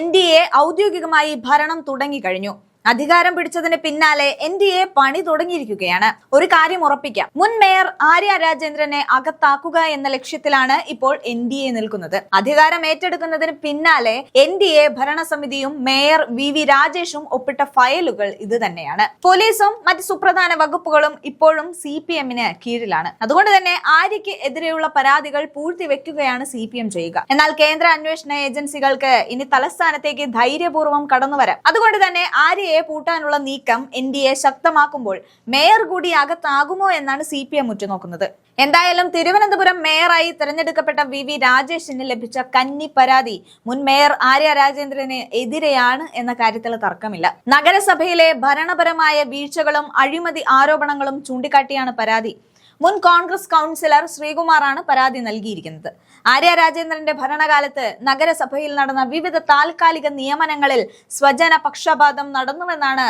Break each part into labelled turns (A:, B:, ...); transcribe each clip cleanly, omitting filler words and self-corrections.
A: NDA ഔദ്യോഗികമായി ഭരണം തുടങ്ങിക്കഴിഞ്ഞു. അധികാരം പിടിച്ചതിന് പിന്നാലെ NDA പണി തുടങ്ങിയിരിക്കുകയാണ്. ഒരു കാര്യം ഉറപ്പിക്കാം, മുൻ മേയർ ആര്യ രാജേന്ദ്രനെ അകത്താക്കുക എന്ന ലക്ഷ്യത്തിലാണ് ഇപ്പോൾ NDA നിൽക്കുന്നത്. അധികാരം ഏറ്റെടുക്കുന്നതിന് പിന്നാലെ NDA ഭരണസമിതിയും മേയർ VV രാജേഷും ഒപ്പിട്ട ഫയലുകൾ ഇത് തന്നെയാണ്. പോലീസും മറ്റ് സുപ്രധാന വകുപ്പുകളും ഇപ്പോഴും CPM-ന് കീഴിലാണ്. അതുകൊണ്ട് തന്നെ ആര്യയ്ക്ക് എതിരെയുള്ള പരാതികൾ പൂഴ്ത്തിവെക്കുകയാണ് CPM ചെയ്യുക. എന്നാൽ കേന്ദ്ര അന്വേഷണ ഏജൻസികൾക്ക് ഇനി തലസ്ഥാനത്തേക്ക് ധൈര്യപൂർവ്വം കടന്നുവരാം. അതുകൊണ്ട് തന്നെ ആര്യ പൂട്ടാനുള്ള നീക്കം NDA ശക്തമാക്കുമ്പോൾ മേയർ കൂടി അകത്താകുമോ എന്നാണ് CPM ഉറ്റുനോക്കുന്നത്. എന്തായാലും തിരുവനന്തപുരം മേയറായി തിരഞ്ഞെടുക്കപ്പെട്ട VV രാജേഷിന് ലഭിച്ച കന്നി പരാതി മുൻ മേയർ ആര്യ രാജേന്ദ്രന് എതിരെയാണ് എന്ന കാര്യത്തിൽ തർക്കമില്ല. നഗരസഭയിലെ ഭരണപരമായ വീഴ്ചകളും അഴിമതി ആരോപണങ്ങളും ചൂണ്ടിക്കാട്ടിയാണ് പരാതി. മുൻ കോൺഗ്രസ് കൗൺസിലർ ശ്രീകുമാറാണ് പരാതി നൽകിയിരിക്കുന്നത്. ആര്യ രാജേന്ദ്രന്റെ ഭരണകാലത്ത് നഗരസഭയിൽ നടന്ന വിവിധ താൽക്കാലിക നിയമനങ്ങളിൽ സ്വജന പക്ഷപാതം നടന്നുവെന്നാണ്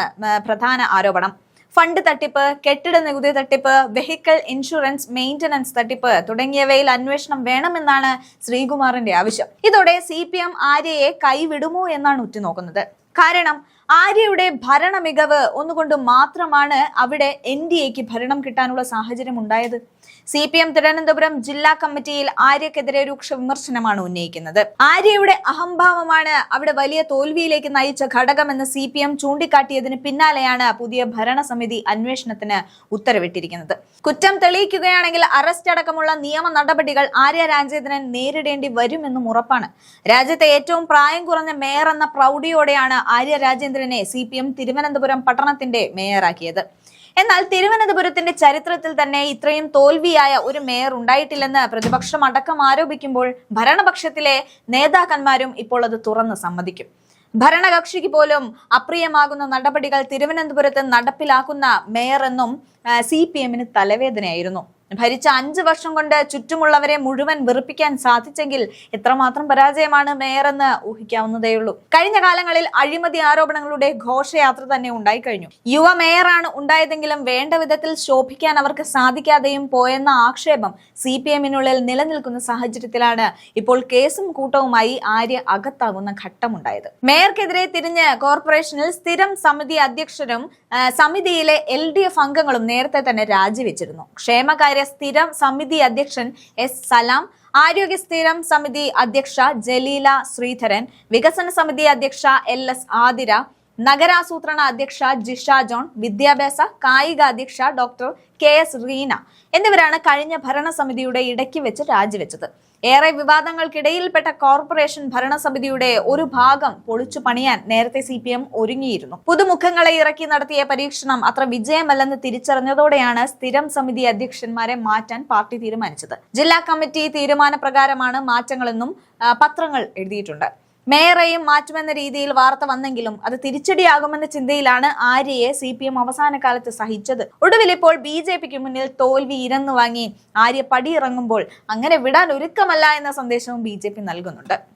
A: പ്രധാന ആരോപണം. ഫണ്ട് തട്ടിപ്പ്, കെട്ടിട നികുതി തട്ടിപ്പ്, വെഹിക്കിൾ ഇൻഷുറൻസ് മെയിന്റനൻസ് തട്ടിപ്പ് തുടങ്ങിയവയിൽ അന്വേഷണം വേണമെന്നാണ് ശ്രീകുമാറിന്റെ ആവശ്യം. ഇതോടെ CPM ആര്യയെ കൈവിടുമോ എന്നാണ് ഉറ്റുനോക്കുന്നത്. കാരണം ആര്യയുടെ ഭരണ മികവ് ഒന്നുകൊണ്ട് മാത്രമാണ് അവിടെ NDAക്ക് ഭരണം കിട്ടാനുള്ള സാഹചര്യം ഉണ്ടായത്. CPM തിരുവനന്തപുരം ജില്ലാ കമ്മിറ്റിയിൽ ആര്യക്കെതിരെ രൂക്ഷ വിമർശനമാണ് ഉന്നയിക്കുന്നത്. ആര്യയുടെ അഹംഭാവമാണ് അവിടെ വലിയ തോൽവിയിലേക്ക് നയിച്ച ഘടകമെന്ന് CPM ചൂണ്ടിക്കാട്ടിയതിന് പിന്നാലെയാണ് പുതിയ ഭരണസമിതി അന്വേഷണത്തിന് ഉത്തരവിട്ടിരിക്കുന്നത്. കുറ്റം തെളിയിക്കുകയാണെങ്കിൽ അറസ്റ്റ് അടക്കമുള്ള നിയമ നടപടികൾ ആര്യ രാജേന്ദ്രൻ നേരിടേണ്ടി വരുമെന്നും ഉറപ്പാണ്. രാജ്യത്തെ ഏറ്റവും പ്രായം കുറഞ്ഞ മേയർ എന്ന പ്രൗഢിയോടെയാണ് ആര്യ രാജേന്ദ്രനെ CPM തിരുവനന്തപുരം പട്ടണത്തിന്റെ മേയറാക്കിയത്. എന്നാൽ തിരുവനന്തപുരത്തിന്റെ ചരിത്രത്തിൽ തന്നെ ഇത്രയും തോൽവിയായ ഒരു മേയർ ഉണ്ടായിട്ടില്ലെന്ന് പ്രതിപക്ഷം അടക്കം ആരോപിക്കുമ്പോൾ ഭരണപക്ഷത്തിലെ നേതാക്കന്മാരും ഇപ്പോൾ അത് തുറന്ന് സമ്മതിക്കും. ഭരണകക്ഷിക്ക് പോലും അപ്രിയമാകുന്ന നടപടികൾ തിരുവനന്തപുരത്ത് നടപ്പിലാക്കുന്ന മേയർ എന്നും CPM-ന് തലവേദനയായിരുന്നു. ഭരിച്ച 5 വർഷം കൊണ്ട് ചുറ്റുമുള്ളവരെ മുഴുവൻ വെറുപ്പിക്കാൻ സാധിച്ചെങ്കിൽ എത്രമാത്രം പരാജയമാണ് മേയർ എന്ന് ഊഹിക്കാവുന്നതേയുള്ളൂ. കഴിഞ്ഞ കാലങ്ങളിൽ അഴിമതി ആരോപണങ്ങളുടെ ഘോഷയാത്ര തന്നെ ഉണ്ടായിക്കഴിഞ്ഞു. യുവ മേയറാണ് ഉണ്ടായതെങ്കിലും വേണ്ട വിധത്തിൽ ശോഭിക്കാൻ അവർക്ക് സാധിക്കാതെയും പോയെന്ന ആക്ഷേപം CPM-നുള്ളിൽ നിലനിൽക്കുന്ന സാഹചര്യത്തിലാണ് ഇപ്പോൾ കേസും കൂട്ടവുമായി ആര്യ അകത്താകുന്ന ഘട്ടമുണ്ടായത്. മേയർക്കെതിരെ തിരിഞ്ഞ് കോർപ്പറേഷനിൽ സ്ഥിരം സമിതി അധ്യക്ഷരും സമിതിയിലെ LDF അംഗങ്ങളും നേരത്തെ തന്നെ രാജിവെച്ചിരുന്നു. ക്ഷേമകാര്യ സ്ഥിരം സമിതി അധ്യക്ഷൻ S. സലാം, ആരോഗ്യ സ്ഥിരം സമിതി അധ്യക്ഷ ജലീല ശ്രീധരൻ, വികസന സമിതി അധ്യക്ഷ LS ആതിര, നഗരാസൂത്രണ അധ്യക്ഷ ജിഷ ജോൺ, വിദ്യാഭ്യാസ കായിക അധ്യക്ഷ ഡോക്ടർ KS റീന എന്നിവരാണ് കഴിഞ്ഞ ഭരണസമിതിയുടെ ഇടയ്ക്ക് വെച്ച് രാജിവെച്ചത്. ഏറെ വിവാദങ്ങൾക്കിടയിൽപ്പെട്ട കോർപ്പറേഷൻ ഭരണസമിതിയുടെ ഒരു ഭാഗം പൊളിച്ചു പണിയാൻ നേരത്തെ CPM ഒരുങ്ങിയിരുന്നു. പുതുമുഖങ്ങളെ ഇറക്കി നടത്തിയ പരീക്ഷണം അത്ര വിജയമല്ലെന്ന് തിരിച്ചറിഞ്ഞതോടെയാണ് സ്ഥിരം സമിതി അധ്യക്ഷന്മാരെ മാറ്റാൻ പാർട്ടി തീരുമാനിച്ചത്. ജില്ലാ കമ്മിറ്റി തീരുമാനപ്രകാരമാണ് മാറ്റങ്ങളെന്നും പത്രങ്ങൾ എഴുതിയിട്ടുണ്ട്. മേയറെയും മാറ്റുമെന്ന രീതിയിൽ വാർത്ത വന്നെങ്കിലും അത് തിരിച്ചടിയാകുമെന്ന ചിന്തയിലാണ് ആര്യയെ CPM അവസാന കാലത്ത് സഹിച്ചത്. ഒടുവിൽ ഇപ്പോൾ BJPക്ക് മുന്നിൽ തോൽവി ഇരന്നു വാങ്ങി ആര്യ പടിയിറങ്ങുമ്പോൾ അങ്ങനെ വിടാൻ ഒരുക്കമല്ല എന്ന സന്ദേശവും BJP നൽകുന്നുണ്ട്.